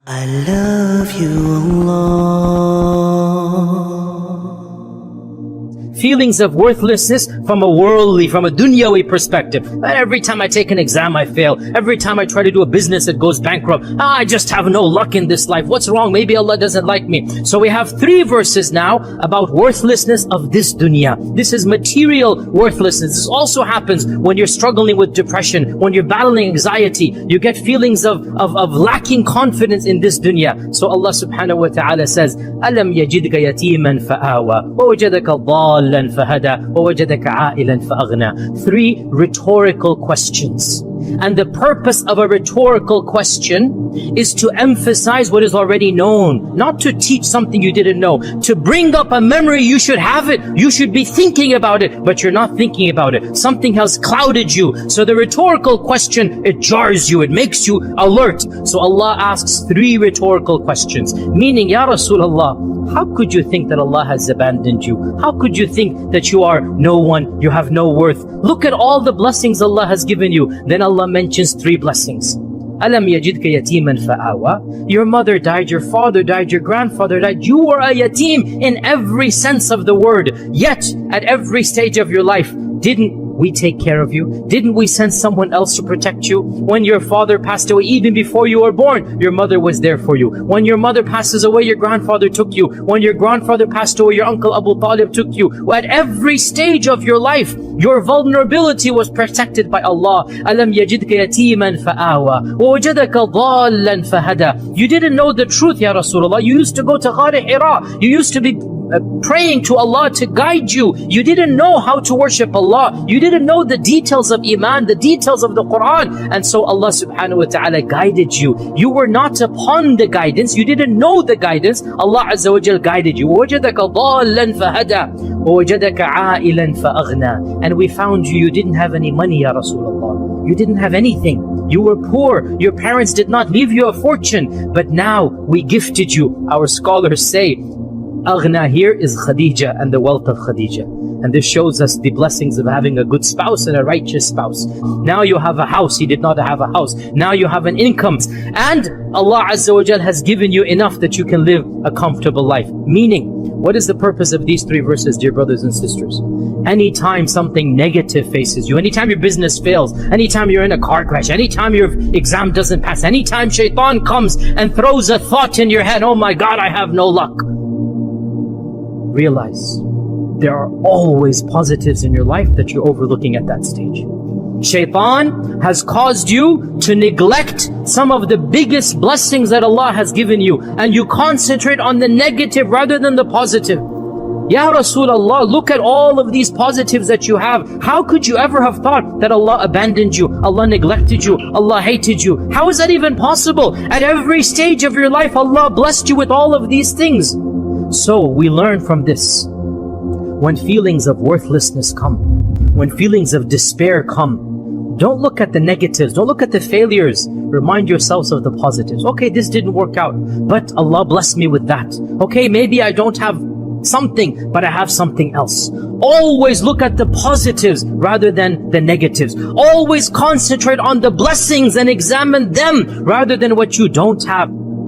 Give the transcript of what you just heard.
I love you, Allah. Feelings of worthlessness from a worldly, from a dunyawi perspective. Every time I take an exam, I fail. Every time I try to do a business, it goes bankrupt. I just have no luck in this life. What's wrong? Maybe Allah doesn't like me. So we have 3 verses now about worthlessness of this dunya. This is material worthlessness. This also happens when you're struggling with depression, when you're battling anxiety. You get feelings of lacking confidence in this dunya. So Allah subhanahu wa ta'ala says, أَلَمْ يَجِدْكَ يَتِيمًا فَآوَى وَوَجَدَكَ ضَالًّا فَهَدَى وَوَجَدَكَ عَائِلًا فَأَغْنَى. 3 rhetorical questions. And the purpose of a rhetorical question is to emphasize what is already known, not to teach something you didn't know, to bring up a memory. You should have it, you should be thinking about it, but you're not thinking about it. Something has clouded you. So the rhetorical question, it jars you, it makes you alert. So Allah asks 3 rhetorical questions, meaning, Ya Rasulullah, how could you think that Allah has abandoned you? How could you think that you are no one, you have no worth? Look at all the blessings Allah has given you. Then Allah mentions 3 blessings. أَلَمْ يَجِدْكَ يَتِيمًا فَآوَى. Your mother died, your father died, your grandfather died. You were a yatim in every sense of the word. Yet, at every stage of your life, didn't we take care of you? Didn't we send someone else to protect you? When your father passed away, even before you were born, your mother was there for you. When your mother passes away, your grandfather took you. When your grandfather passed away, your uncle Abu Talib took you. At every stage of your life, your vulnerability was protected by Allah. أَلَمْ يَجِدْكَ يَتِيمًا فَآوَى وَوَجَدَكَ ضَالًّا فَهَدَى. You didn't know the truth, Ya Rasulullah. You used to go to Ghar Hira. You used to be praying to Allah to guide you. You didn't know how to worship Allah. You didn't know the details of Iman, the details of the Quran. And so Allah subhanahu wa ta'ala guided you. You were not upon the guidance. You didn't know the guidance. Allah Azza wa Jal guided you. وَوَجَدَكَ ضَالًّا فَهَدَى وَوَجَدَكَ عَائِلًا فَأَغْنَى. And we found you didn't have any money, Ya Rasulullah. You didn't have anything. You were poor. Your parents did not leave you a fortune. But now we gifted you. Our scholars say, Aghna here is Khadija and the wealth of Khadija. And this shows us the blessings of having a good spouse and a righteous spouse. Now you have a house, he did not have a house. Now you have an income. And Allah Azza wa Jal has given you enough that you can live a comfortable life. Meaning, what is the purpose of these 3 verses, dear brothers and sisters? Anytime something negative faces you, anytime your business fails, anytime you're in a car crash, anytime your exam doesn't pass, anytime shaitan comes and throws a thought in your head, oh my God, I have no luck. Realize there are always positives in your life that you're overlooking at that stage. Shaitan has caused you to neglect some of the biggest blessings that Allah has given you, and you concentrate on the negative rather than the positive. Ya Rasulullah, look at all of these positives that you have. How could you ever have thought that Allah abandoned you, Allah neglected you, Allah hated you? How is that even possible? At every stage of your life, Allah blessed you with all of these things. So we learn from this, when feelings of worthlessness come, when feelings of despair come, don't look at the negatives, don't look at the failures. Remind yourselves of the positives. Okay, this didn't work out, but Allah blessed me with that. Okay, maybe I don't have something, but I have something else. Always look at the positives rather than the negatives. Always concentrate on the blessings and examine them rather than what you don't have.